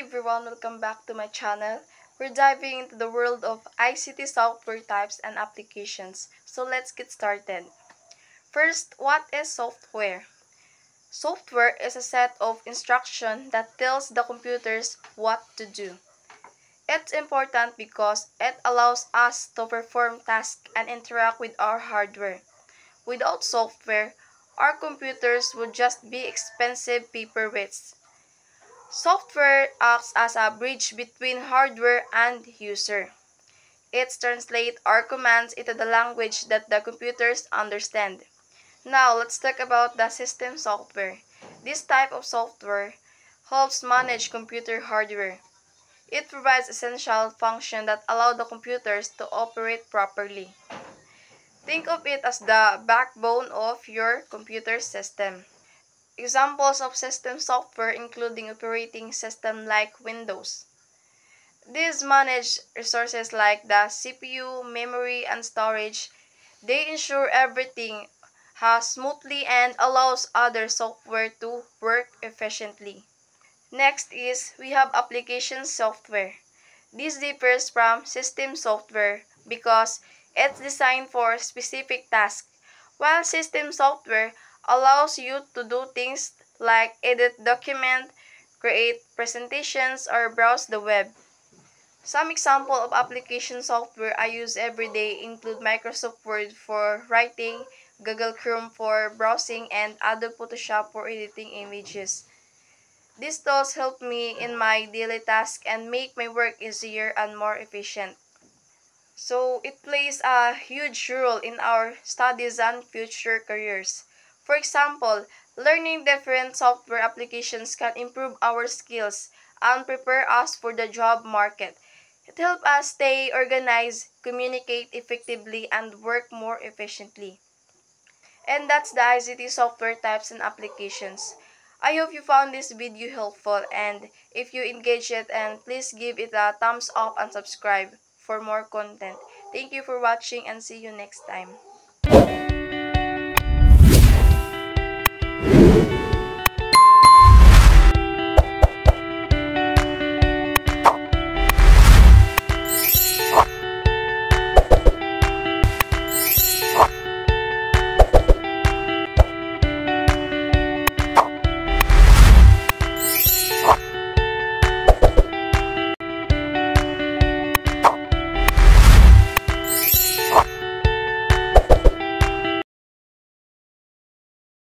everyone, welcome back to my channel. We're diving into the world of ICT software types and applications. So let's get started. First, what is software? Software is a set of instructions that tells the computers what to do. It's important because it allows us to perform tasks and interact with our hardware. Without software, our computers would just be expensive paperweights. Software acts as a bridge between hardware and user. It translates our commands into the language that the computers understand. Now, let's talk about the system software. This type of software helps manage computer hardware. It provides essential functions that allow the computers to operate properly. Think of it as the backbone of your computer system. Examples of system software including operating system like Windows. These manage resources like the CPU, memory, and storage. They ensure everything has smoothly and allows other software to work efficiently. Next is we have application software. This differs from system software because it's designed for specific tasks, while system software allows you to do things like edit documents, create presentations, or browse the web. Some example of application software I use every day include Microsoft Word for writing, Google Chrome for browsing, and Adobe Photoshop for editing images. These tools help me in my daily tasks and make my work easier and more efficient. So, it plays a huge role in our studies and future careers. For example, learning different software applications can improve our skills and prepare us for the job market. It helps us stay organized, communicate effectively, and work more efficiently. And that's the ICT software types and applications. I hope you found this video helpful, and if you engage it, and please give it a thumbs up and subscribe for more content. Thank you for watching and see you next time.